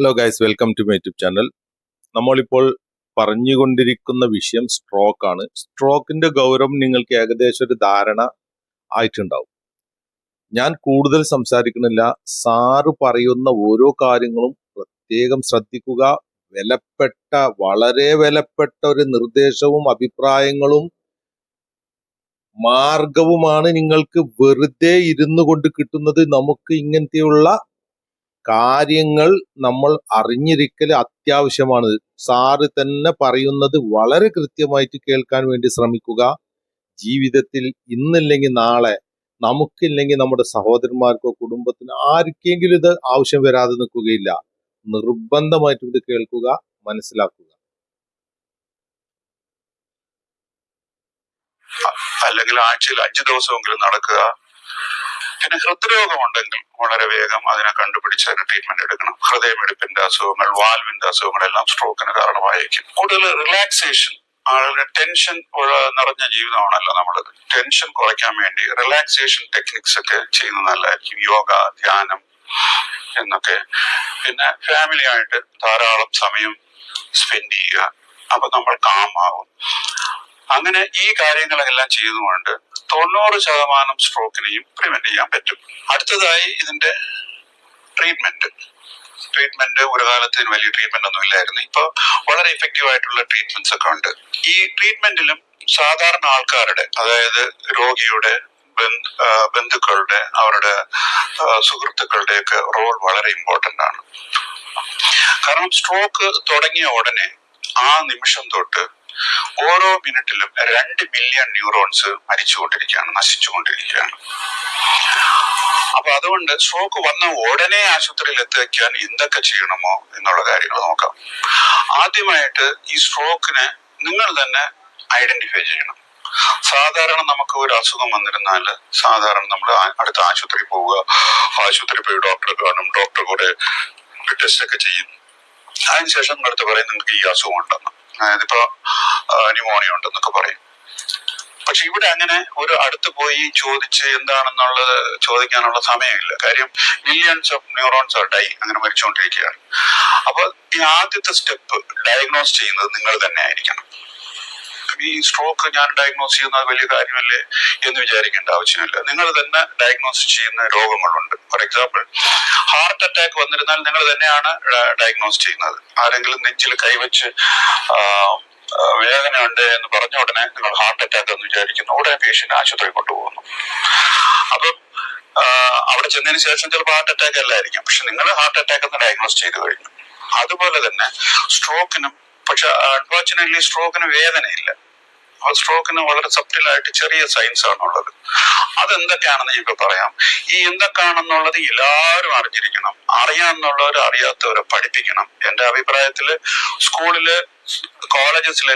Hello guys, welcome to my YouTube channel. നമ്മളിപ്പോൾ പറഞ്ഞുകൊണ്ടിരിക്കുന്ന വിഷയം സ്ട്രോക്ക് ആണ്. സ്ട്രോക്കിന്റെ ഗൗരവം നിങ്ങൾക്ക് ഏകദേശം ഒരു ധാരണ ആയിട്ടുണ്ടാവും. ഞാൻ കൂടുതൽ സംസാരിക്കുന്നില്ല. സാറ് പറയുന്ന ഓരോ കാര്യങ്ങളും പ്രത്യേകം ശ്രദ്ധിക്കുക. വിലപ്പെട്ട, വളരെ വിലപ്പെട്ട ഒരു നിർദ്ദേശവും അഭിപ്രായങ്ങളും മാർഗവുമാണ് നിങ്ങൾക്ക് വെറുതെ ഇരുന്നു കൊണ്ട് കിട്ടുന്നത്. നമുക്ക് ഇങ്ങനത്തെയുള്ള കാര്യങ്ങൾ നമ്മൾ അറിഞ്ഞിരിക്കൽ അത്യാവശ്യമാണ്. സാറ് തന്നെ പറയുന്നത് വളരെ കൃത്യമായിട്ട് കേൾക്കാൻ വേണ്ടി ശ്രമിക്കുക. ജീവിതത്തിൽ ഇന്നില്ലെങ്കിൽ നാളെ, നമുക്കില്ലെങ്കിൽ നമ്മുടെ സഹോദരന്മാർക്കോ കുടുംബത്തിനോ ആർക്കെങ്കിലും ഇത് ആവശ്യം വരാതെ നിൽക്കുകയില്ല. നിർബന്ധമായിട്ടും ഇത് കേൾക്കുക, മനസ്സിലാക്കുക. അല്ലെങ്കിൽ ആഴ്ചയിൽ 5 ദിവസമെങ്കിലും നടക്കുക. പിന്നെ ഹൃദ്രോഗമുണ്ടെങ്കിൽ വളരെ വേഗം അതിനെ കണ്ടുപിടിച്ച് അതിന് ട്രീറ്റ്മെന്റ് എടുക്കണം. ഹൃദയമിടിപ്പിന്റെ അസുഖങ്ങൾ, വാൽവിന്റെ അസുഖങ്ങളെല്ലാം സ്ട്രോക്കിന് കാരണമായിരിക്കും. കൂടുതൽ റിലാക്സേഷൻ, ആളുകളുടെ ടെൻഷൻ നിറഞ്ഞ ജീവിതമാണല്ലോ നമ്മൾ. ടെൻഷൻ കുറയ്ക്കാൻ വേണ്ടി റിലാക്സേഷൻ ടെക്നിക്സ് ഒക്കെ ചെയ്യുന്നത് നല്ലതായിരിക്കും. യോഗ, ധ്യാനം എന്നൊക്കെ. പിന്നെ ഫാമിലി ആയിട്ട് ധാരാളം സമയം സ്പെൻഡ് ചെയ്യുക. അപ്പൊ നമ്മൾ കാമാകും. അങ്ങനെ ഈ കാര്യങ്ങളെല്ലാം ചെയ്തുകൊണ്ട് 90% സ്ട്രോക്കിനെയും പ്രിവെന്റ് ചെയ്യാൻ പറ്റും. അടുത്തതായി ഇതിന്റെ ട്രീറ്റ്മെന്റ് ഒരു കാലത്ത് വലിയ ട്രീറ്റ്മെന്റ് ഒന്നും ഇല്ലായിരുന്നു. ഇപ്പൊ വളരെ ഇഫക്റ്റീവ് ആയിട്ടുള്ള ട്രീറ്റ്മെന്റ്സ് ഒക്കെ ഉണ്ട്. ഈ ട്രീറ്റ്മെന്റിലും സാധാരണ ആൾക്കാരുടെ, അതായത് രോഗിയുടെ ബന്ധുക്കളുടെ, അവരുടെ സുഹൃത്തുക്കളുടെ ഒക്കെ റോൾ വളരെ ഇമ്പോർട്ടന്റ് ആണ്. കാരണം സ്ട്രോക്ക് തുടങ്ങിയ ഉടനെ ആ നിമിഷം തൊട്ട് ഓരോ മിനിറ്റിലും 2 മില്യൺ ന്യൂറോൺസ് മരിച്ചുകൊണ്ടിരിക്കുകയാണ്, നശിച്ചുകൊണ്ടിരിക്കുകയാണ്. അപ്പൊ അതുകൊണ്ട് സ്ട്രോക്ക് വന്ന ഉടനെ ആശുപത്രിയിൽ എത്തിക്കാൻ എന്തൊക്കെ ചെയ്യണമോ എന്നുള്ള കാര്യങ്ങൾ നോക്കാം. ആദ്യമായിട്ട് ഈ സ്ട്രോക്കിനെ നിങ്ങൾ തന്നെ ഐഡന്റിഫൈ ചെയ്യണം. സാധാരണ നമുക്ക് ഒരു അസുഖം വന്നിരുന്നാല് സാധാരണ നമ്മൾ അടുത്ത ആശുപത്രി പോവുക, ആശുപത്രി പോയി ഡോക്ടറെ കാണും, ഡോക്ടർ കൂടെ ടെസ്റ്റ് ഒക്കെ ചെയ്യും. അതിനുശേഷം നിങ്ങളടുത്ത് പറയും നിങ്ങൾക്ക് ഈ അസുഖം ഉണ്ടെന്ന്, അതായത് ഇപ്പൊ ന്യൂമോണിയ ഉണ്ടെന്നൊക്കെ പറയും. പക്ഷെ ഇവിടെ അങ്ങനെ ഒരു അടുത്ത് പോയി ചോദിച്ച് എന്താണെന്നുള്ളത് ചോദിക്കാനുള്ള സമയമില്ല. കാര്യം millions of neurons are die, അങ്ങനെ മരിച്ചുകൊണ്ടിരിക്കുകയാണ്. അപ്പൊ ഈ ആദ്യത്തെ സ്റ്റെപ്പ് ഡയഗ്നോസ് ചെയ്യുന്നത് നിങ്ങൾ തന്നെ ആയിരിക്കണം. ഈ സ്ട്രോക്ക് ഞാൻ ഡയഗ്നോസ് ചെയ്യുന്നത് വലിയ കാര്യമല്ലേ എന്ന് വിചാരിക്കേണ്ട ആവശ്യമില്ല. നിങ്ങൾ തന്നെ ഡയഗ്നോസ് ചെയ്യുന്ന രോഗങ്ങളുണ്ട്. ഫോർ എക്സാമ്പിൾ, ഹാർട്ട് അറ്റാക്ക് വന്നിരുന്നാൽ നിങ്ങൾ തന്നെയാണ് ഡയഗ്നോസ് ചെയ്യുന്നത്. ആരെങ്കിലും നെഞ്ചിൽ കൈവച്ച് വേദന ഉണ്ട് എന്ന് പറഞ്ഞ ഉടനെ നിങ്ങൾ ഹാർട്ട് അറ്റാക്ക് എന്ന് വിചാരിക്കുന്നു, ഉടനെ പേഷ്യന്റ് ആശുപത്രി കൊണ്ടുപോകുന്നു. അപ്പം അവിടെ ചെന്നതിന് ശേഷം ചിലപ്പോൾ ഹാർട്ട് അറ്റാക്ക് അല്ലായിരിക്കും, പക്ഷെ നിങ്ങൾ ഹാർട്ട് അറ്റാക്ക് എന്ന് ഡയഗ്നോസ് ചെയ്ത് കഴിഞ്ഞു. അതുപോലെ തന്നെ സ്ട്രോക്കിനും, പക്ഷെ അൺഫോർച്ചുനേറ്റ്ലി സ്ട്രോക്കിന് വേദനയില്ല. സ്ട്രോക്കിന് വളരെ സബ്റ്റിലായിട്ട് ചെറിയ സൈൻസ് ആണുള്ളത്. അതെന്തൊക്കെയാണെന്ന് ഞങ്ങൾക്ക് പറയാം. ഈ എന്തൊക്കെയാണെന്നുള്ളത് എല്ലാവരും അറിഞ്ഞിരിക്കണം. അറിയാമെന്നുള്ളവർ അറിയാത്തവരെ പഠിപ്പിക്കണം. എന്റെ അഭിപ്രായത്തില് സ്കൂളില്, കോളേജസിലെ.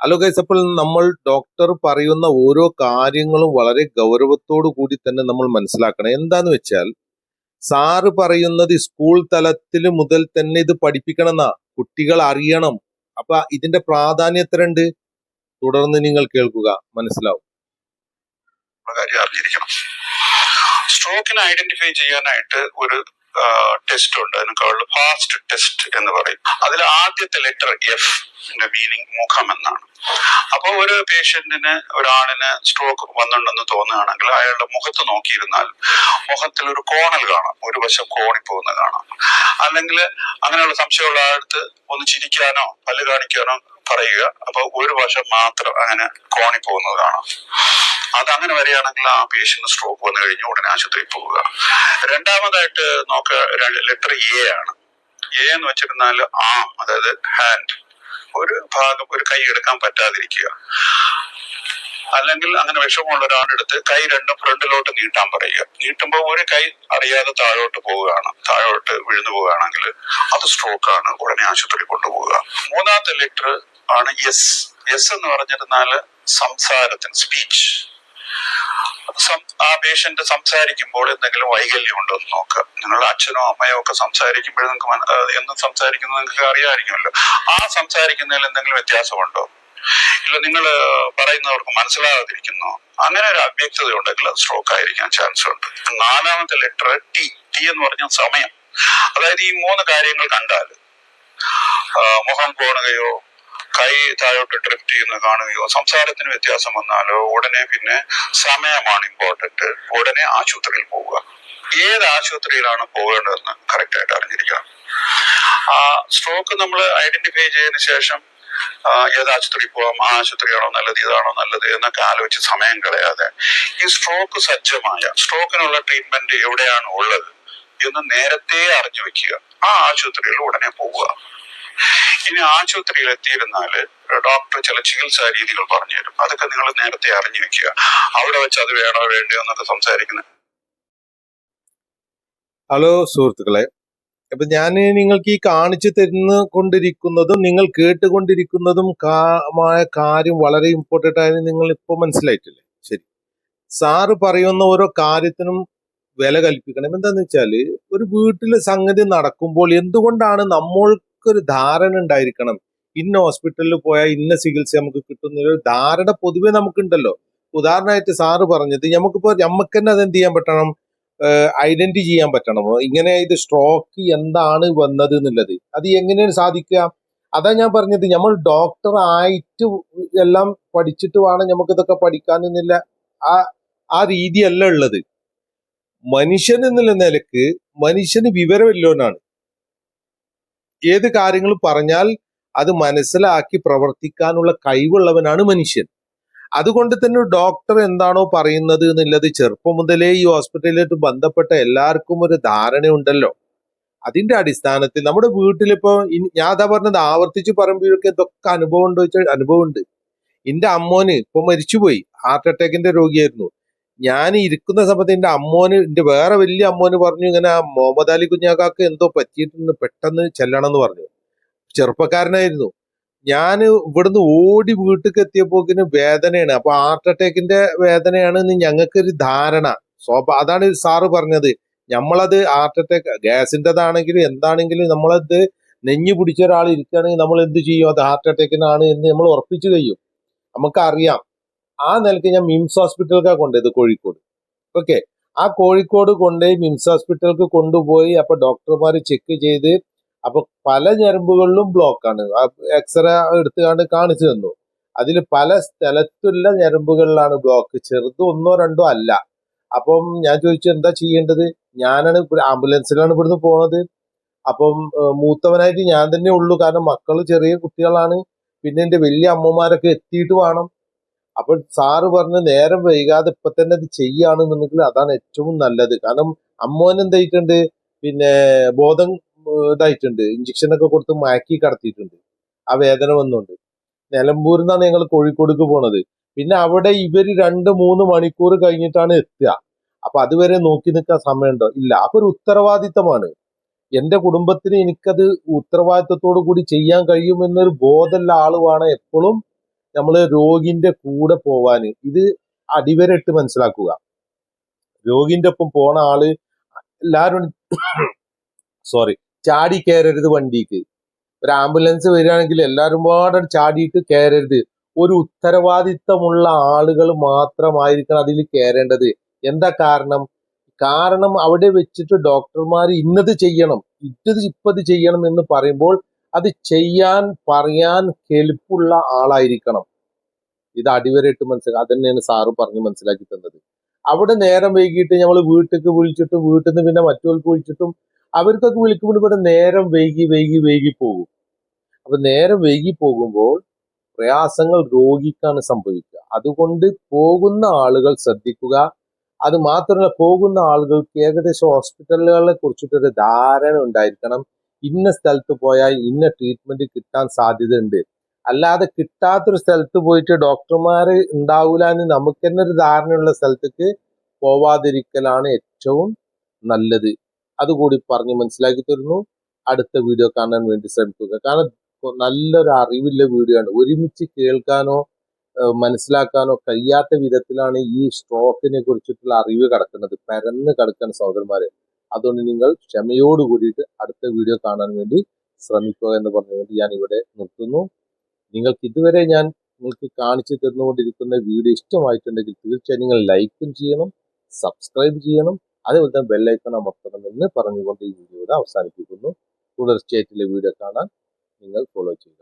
ഹലോ ഗൈസ്, അപ്പോൾ നമ്മൾ ഡോക്ടർ പറയുന്ന ഓരോ കാര്യങ്ങളും വളരെ ഗൗരവത്തോടു കൂടി തന്നെ നമ്മൾ മനസ്സിലാക്കണം. എന്താന്ന് വെച്ചാൽ, സാറ് പറയുന്നത് സ്കൂൾ തലത്തിൽ മുതൽ തന്നെ ഇത് പഠിപ്പിക്കണം എന്നാ, കുട്ടികൾ അറിയണം. അപ്പൊ ഇതിന്റെ പ്രാധാന്യം എത്രയുണ്ട്, തുടർന്ന് നിങ്ങൾ കേൾക്കുക, മനസ്സിലാവും. കാര്യം അറിഞ്ഞിരിക്കണം. സ്ട്രോക്കിനെ ഐഡന്റിഫൈ ചെയ്യാനായിട്ട് ഒരു ടെസ്റ്റ് ഉണ്ട്. അതിനേക്കാൾ ഫാസ്റ്റ് ടെസ്റ്റ് എന്ന് പറയും. അതിൽ ആദ്യത്തെ ലെറ്റർ എഫ് മീനിങ് മുഖം എന്നാണ്. അപ്പൊ ഒരു പേഷ്യന്റിന്, ഒരാളിന് സ്ട്രോക്ക് വന്നിട്ടുണ്ടെന്ന് തോന്നുകയാണെങ്കിൽ അയാളുടെ മുഖത്ത് നോക്കിയിരുന്നാൽ മുഖത്തിൽ ഒരു കോണൽ കാണാം, ഒരു വശം കോണിപ്പോകുന്ന കാണാം. അല്ലെങ്കിൽ അങ്ങനെയുള്ള സംശയമുള്ള ആൾക്ക് ഒന്ന് ചിരിക്കാനോ പല്ല് കാണിക്കാനോ പറയുക. അപ്പൊ ഒരു വശം മാത്രം അങ്ങനെ കോണിപ്പോകുന്നത് കാണാം. അതങ്ങനെ വരികയാണെങ്കിൽ ആ പേഷ്യന്റ് സ്ട്രോക്ക് വന്നു കഴിഞ്ഞ ഉടനെ ആശുപത്രിയിൽ പോവുക. രണ്ടാമതായിട്ട് ലെറ്റർ എ ആണ്. എ എന്ന് വെച്ചിരുന്നാൽ ആം, അതായത് ഹാൻഡ്, ഒരു ഭാഗം, ഒരു കൈ എടുക്കാൻ പറ്റാതിരിക്കുക. അല്ലെങ്കിൽ അങ്ങനെ വിഷമമുള്ള ഒരാളെടുത്ത് കൈ രണ്ടും ഫ്രണ്ടിലോട്ട് നീട്ടാൻ പറയുക. നീട്ടുമ്പോൾ ഒരു കൈ അറിയാതെ താഴോട്ട് പോവുകയാണ്, താഴോട്ട് വീഴ്ന്നു പോവുകയാണെങ്കിൽ അത് സ്ട്രോക്ക് ആണ്, ഉടനെ ആശുപത്രി കൊണ്ടുപോവുക. മൂന്നാമത്തെ ലെറ്റർ ആണ് എസ്. എസ് എന്ന് പറഞ്ഞിരുന്നാല് സംസാരത്തിന്, സ്പീച്ച്. ആ പേഷ്യന്റ് സംസാരിക്കുമ്പോൾ എന്തെങ്കിലും വൈകല്യം ഉണ്ടോ എന്ന് നോക്കുക. നിങ്ങളുടെ അച്ഛനോ അമ്മയോ ഒക്കെ സംസാരിക്കുമ്പോൾ നിങ്ങൾക്ക് എന്നും സംസാരിക്കുന്നത് നിങ്ങൾക്ക് അറിയാമായിരിക്കുമല്ലോ. ആ സംസാരിക്കുന്നതിൽ എന്തെങ്കിലും വ്യത്യാസമുണ്ടോ, ഇല്ല നിങ്ങൾ പറയുന്നവർക്ക് മനസ്സിലാകാതിരിക്കുന്നു, അങ്ങനെ ഒരു അവ്യക്തത ഉണ്ടെങ്കിൽ അത് സ്ട്രോക്ക് ആയിരിക്കാൻ ചാൻസ് ഉണ്ട്. നാലാമത്തെ ലെറ്റർ ടി. ടി എന്ന് പറഞ്ഞാൽ സമയം. അതായത് ഈ 3 കാര്യങ്ങൾ കണ്ടാൽ മുഖം കോണുകയോ കൈ താഴോട്ട് ഡ്രിഫ്റ്റ് ചെയ്യുന്ന കാണുകയോ സംസാരത്തിന് വ്യത്യാസം വന്നാലോ ഉടനെ പിന്നെ സമയമാണ് ഇമ്പോർട്ടന്റ്, ഉടനെ ആശുപത്രിയിൽ പോവുക. ഏത് ആശുപത്രിയിലാണ് പോകേണ്ടതെന്ന് കറക്റ്റ് ആയിട്ട് അറിഞ്ഞിരിക്കണം. സ്ട്രോക്ക് നമ്മൾ ഐഡന്റിഫൈ ചെയ്തതിനു ശേഷം ഏത് ആശുപത്രിയിൽ പോകാം, ആ ആശുപത്രിയാണോ നല്ലത്, ഇതാണോ നല്ലത് എന്നൊക്കെ ആലോചിച്ച് സമയം കളയാതെ ഈ സ്ട്രോക്ക് സജ്ജമായ സ്ട്രോക്കിനുള്ള ട്രീറ്റ്മെന്റ് എവിടെയാണ് ഉള്ളത് എന്ന് നേരത്തെ അറിഞ്ഞു വെക്കുക. ആ ആശുപത്രിയിൽ ഉടനെ പോവുക. ഇനി ആശുപത്രിയിൽ എത്തിയിരുന്നാല് ഡോക്ടർ ചില ചികിത്സാ രീതികൾ പറഞ്ഞു തരും. അതൊക്കെ നിങ്ങൾ നേരത്തെ അറിഞ്ഞു വെക്കുക. അവിടെ വെച്ച് അത് വേണോ വേണ്ടയോ എന്നൊക്കെ സംസാരിക്കുന്നത്. ഹലോ സുഹൃത്തുക്കളെ, അപ്പൊ ഞാൻ നിങ്ങൾക്ക് ഈ കാണിച്ചു കൊണ്ടിരിക്കുന്നതും നിങ്ങൾ കേട്ടുകൊണ്ടിരിക്കുന്നതും കാര്യം വളരെ ഇമ്പോർട്ടന്റ് ആയി നിങ്ങൾ ഇപ്പൊ മനസ്സിലായിട്ടില്ലേ? ശരി, സാറ് പറയുന്ന ഓരോ കാര്യത്തിനും വില കൽപ്പിക്കണം. എന്താന്ന് വെച്ചാല് ഒരു വീട്ടില് സംഗതി നടക്കുമ്പോൾ എന്തുകൊണ്ടാണ് നമ്മൾക്കൊരു ധാരണ ഉണ്ടായിരിക്കണം, ഇന്ന ഹോസ്പിറ്റലിൽ പോയാൽ ഇന്ന ചികിത്സ നമുക്ക് കിട്ടുന്ന ഒരു ധാരണ പൊതുവെ നമുക്കുണ്ടല്ലോ. ഉദാഹരണമായിട്ട് സാറ് പറഞ്ഞത് നമുക്ക് തന്നെ അത് എന്ത് ചെയ്യാൻ പറ്റണം, ഐഡന്റിഫൈ ചെയ്യാൻ പറ്റണമോ ഇങ്ങനെ ഇത് സ്ട്രോക്ക് എന്താണ് വന്നത് എന്നുള്ളത്. അത് എങ്ങനെയാണ് സാധിക്കുക? അതാ ഞാൻ പറഞ്ഞത്, നമ്മൾ ഡോക്ടർ ആയിട്ട് എല്ലാം പഠിച്ചിട്ട് വേണം നമുക്ക് ഇതൊക്കെ പഠിക്കാൻ എന്നില്ല. ആ ആ രീതിയല്ല ഉള്ളത്. മനുഷ്യൻ എന്നുള്ള നിലക്ക് മനുഷ്യന് വിവരമില്ലോനാണ്. ഏത് കാര്യങ്ങളും പറഞ്ഞാൽ അത് മനസ്സിലാക്കി പ്രവർത്തിക്കാനുള്ള കഴിവുള്ളവനാണ് മനുഷ്യൻ. അതുകൊണ്ട് തന്നെ ഡോക്ടർ എന്താണോ പറയുന്നത് എന്നുള്ളത് ചെറുപ്പം മുതലേ ഈ ഹോസ്പിറ്റലിലായിട്ട് ബന്ധപ്പെട്ട എല്ലാവർക്കും ഒരു ധാരണയുണ്ടല്ലോ. അതിന്റെ അടിസ്ഥാനത്തിൽ നമ്മുടെ വീട്ടിലിപ്പോ ഞാൻ അതാ പറഞ്ഞത്, ആവർത്തിച്ച് പറയുമ്പോഴൊക്കെ ഇതൊക്കെ അനുഭവം ഉണ്ടോ ചോദിച്ചാൽ അനുഭവമുണ്ട്. എന്റെ അമ്മോന് ഇപ്പൊ മരിച്ചുപോയി, ഹാർട്ട് അറ്റാക്കിന്റെ രോഗിയായിരുന്നു. ഞാൻ ഇരിക്കുന്ന സമയത്ത് എന്റെ വേറെ വലിയ അമ്മോന് പറഞ്ഞു, ഇങ്ങനെ മുഹമ്മദ് അലി കുഞ്ഞാക്കാക്ക് എന്തോ പറ്റിയിട്ടുണ്ട്, പെട്ടെന്ന് ചെല്ലണം എന്ന് പറഞ്ഞു. ചെറുപ്പക്കാരനായിരുന്നു. ഞാൻ ഇവിടുന്ന് ഓടി വീട്ടിലേക്ക് എത്തിയപ്പോക്കിന് വേദനയാണ്. അപ്പൊ ഹാർട്ട് അറ്റാക്കിന്റെ വേദനയാണ് ഞങ്ങൾക്കൊരു ധാരണ. അതാണ് സാറ് പറഞ്ഞത്. നമ്മളത് ഹാർട്ട് അറ്റാക്ക് ഗ്യാസിൻ്റെതാണെങ്കിലും എന്താണെങ്കിലും നമ്മളത് നെഞ്ഞു പിടിച്ച ഒരാൾ ഇരിക്കുകയാണെങ്കിൽ നമ്മൾ എന്ത് ചെയ്യും, അത് ഹാർട്ട് അറ്റാക്കിനാണ് എന്ന് നമ്മൾ ഉറപ്പിച്ചു കഴിയും. നമുക്കറിയാം. ആ നിലയ്ക്ക് ഞാൻ മിംസ് ഹോസ്പിറ്റലിലേക്കാണ് കൊണ്ടുപോയത്, കോഴിക്കോട്. ഓക്കെ, ആ കോഴിക്കോട് കൊണ്ടുപോയി മിംസ് ഹോസ്പിറ്റലിലേക്ക് കൊണ്ടുപോയി. അപ്പൊ ഡോക്ടർമാർ ചെക്ക് ചെയ്ത്, അപ്പൊ പല ഞരമ്പുകളിലും ബ്ലോക്കാണ്. എക്സ്റേ എടുത്തുകൊണ്ട് കാണിച്ചു തന്നു. അതിൽ പല സ്ഥലത്തുള്ള ഞരമ്പുകളിലാണ് ബ്ലോക്ക്, ചെറുത് 1 2 അല്ല. അപ്പം ഞാൻ ചോദിച്ചു എന്താ ചെയ്യേണ്ടത്. ഞാനാണ് ആംബുലൻസിലാണ് ഇവിടുന്ന് പോണത്. അപ്പം മൂത്തവനായിട്ട് ഞാൻ തന്നെ ഉള്ളൂ, കാരണം മക്കള് ചെറിയ കുട്ടികളാണ്. പിന്നെ എന്റെ വലിയ അമ്മമാരൊക്കെ എത്തിയിട്ട് വേണം. അപ്പോൾ സാറ് പറഞ്ഞ് നേരം വൈകാതെ ഇപ്പൊ തന്നെ അത് ചെയ്യുകയാണെന്നുണ്ടെങ്കിൽ അതാണ് ഏറ്റവും നല്ലത്. കാരണം അമ്മോൻ എന്തായിട്ടുണ്ട്, പിന്നെ ബോധം ഇതായിട്ടുണ്ട്, ഇഞ്ചക്ഷനൊക്കെ കൊടുത്ത് മയക്കി കടത്തിയിട്ടുണ്ട്. ആ വേദന വന്നുകൊണ്ട് നിലമ്പൂരിൽ നിന്നാണ് ഞങ്ങൾ കോഴിക്കോടേക്ക് പോണത്. പിന്നെ അവിടെ ഇവര് 2-3 മണിക്കൂർ കഴിഞ്ഞിട്ടാണ് എത്തുക. അപ്പൊ അതുവരെ നോക്കി നിൽക്കാൻ സമയമുണ്ടോ? ഇല്ല. അപ്പൊ ഒരു ഉത്തരവാദിത്തമാണ്. എന്റെ കുടുംബത്തിന് എനിക്കത് ഉത്തരവാദിത്തത്തോടു കൂടി ചെയ്യാൻ കഴിയുമെന്നൊരു ബോധമുള്ള ആള് വേണം എപ്പോഴും നമ്മള് രോഗിന്റെ കൂടെ പോവാന്. ഇത് അടിവരയിട്ട് മനസ്സിലാക്കുക. രോഗിന്റെ ഒപ്പം പോണ ആള് എല്ലാരും സോറി ചാടി കയറരുത് വണ്ടിക്ക്. ഒരു ആംബുലൻസ് വരികയാണെങ്കിൽ എല്ലാവരും പാടെ ചാടിയിട്ട് കയറരുത്. ഒരു ഉത്തരവാദിത്തമുള്ള ആളുകൾ മാത്രമായിരിക്കണം അതിൽ കയറേണ്ടത്. എന്താ കാരണം? കാരണം അവിടെ വെച്ചിട്ട് ഡോക്ടർമാർ ഇന്നത് ചെയ്യണം, ഇപ്പത് ചെയ്യണം എന്ന് പറയുമ്പോൾ അത് ചെയ്യാൻ പറയാൻ കെൽപ്പുള്ള ആളായിരിക്കണം. ഇത് അടിവരയിട്ട് മനസ്സിലാക്കുക. അതന്നെയാണ് സാറ് പറഞ്ഞ് മനസ്സിലാക്കി തന്നത്. അവിടെ നേരം വൈകിട്ട് നമ്മൾ വീട്ടിലേക്ക് വിളിച്ചിട്ടും വീട്ടിൽ നിന്ന് പിന്നെ മറ്റവർക്ക് വിളിച്ചിട്ടും അവർക്കൊക്കെ വിളിക്കുമ്പോൾ ഇവിടെ നേരം വൈകി പോകും. അപ്പൊ നേരം വൈകി പോകുമ്പോൾ പ്രയാസങ്ങൾ രോഗിക്കാണ് സംഭവിക്കുക. അതുകൊണ്ട് പോകുന്ന ആളുകൾ ശ്രദ്ധിക്കുക. അത് മാത്രമല്ല, പോകുന്ന ആളുകൾക്ക് ഏകദേശം ഹോസ്പിറ്റലുകളെ കുറിച്ചിട്ടൊരു ധാരണ ഉണ്ടായിരിക്കണം. ഇന്ന സ്ഥലത്ത് പോയാൽ ഇന്ന ട്രീറ്റ്മെന്റ് കിട്ടാൻ സാധ്യതയുണ്ട്. അല്ലാതെ കിട്ടാത്തൊരു സ്ഥലത്ത് പോയിട്ട് ഡോക്ടർമാര് ഉണ്ടാവൂല എന്ന് നമുക്ക് തന്നെ ഒരു ധാരണയുള്ള സ്ഥലത്തേക്ക് പോവാതിരിക്കലാണ് ഏറ്റവും നല്ലത്. അതുകൂടി പറഞ്ഞ് മനസ്സിലാക്കി തരുന്നു. അടുത്ത വീഡിയോ കാണാൻ വേണ്ടി ശ്രമിക്കുക. കാരണം നല്ലൊരു അറിവില്ല വീഡിയോ ആണ്. ഒരുമിച്ച് കേൾക്കാനോ മനസ്സിലാക്കാനോ കഴിയാത്ത വിധത്തിലാണ് ഈ സ്ട്രോക്കിനെ കുറിച്ചിട്ടുള്ള അറിവ് കിടക്കുന്നത്, പരന്ന് കിടക്കുന്ന സഹോദരന്മാരെ. അതുകൊണ്ട് നിങ്ങൾ ക്ഷമയോട് കൂടിയിട്ട് അടുത്ത വീഡിയോ കാണാൻ വേണ്ടി ശ്രമിക്കുക എന്ന് പറഞ്ഞുകൊണ്ട് ഞാൻ ഇവിടെ നിർത്തുന്നു. നിങ്ങൾക്ക് ഇതുവരെ ഞാൻ നിങ്ങൾക്ക് കാണിച്ചു തന്നുകൊണ്ടിരിക്കുന്ന വീഡിയോ ഇഷ്ടമായിട്ടുണ്ടെങ്കിൽ തീർച്ചയായും നിങ്ങൾ ലൈക്കും ചെയ്യണം, സബ്സ്ക്രൈബ് ചെയ്യണം. അതേപോലെ തന്നെ ബെല്ലൈക്കൺ അമർത്തണമെന്ന് പറഞ്ഞുകൊണ്ട് ഈ വീഡിയോ അവസാനിപ്പിക്കുന്നു. തുടർച്ചയായിട്ടുള്ള വീഡിയോ കാണാൻ നിങ്ങൾ ഫോളോ ചെയ്യുക.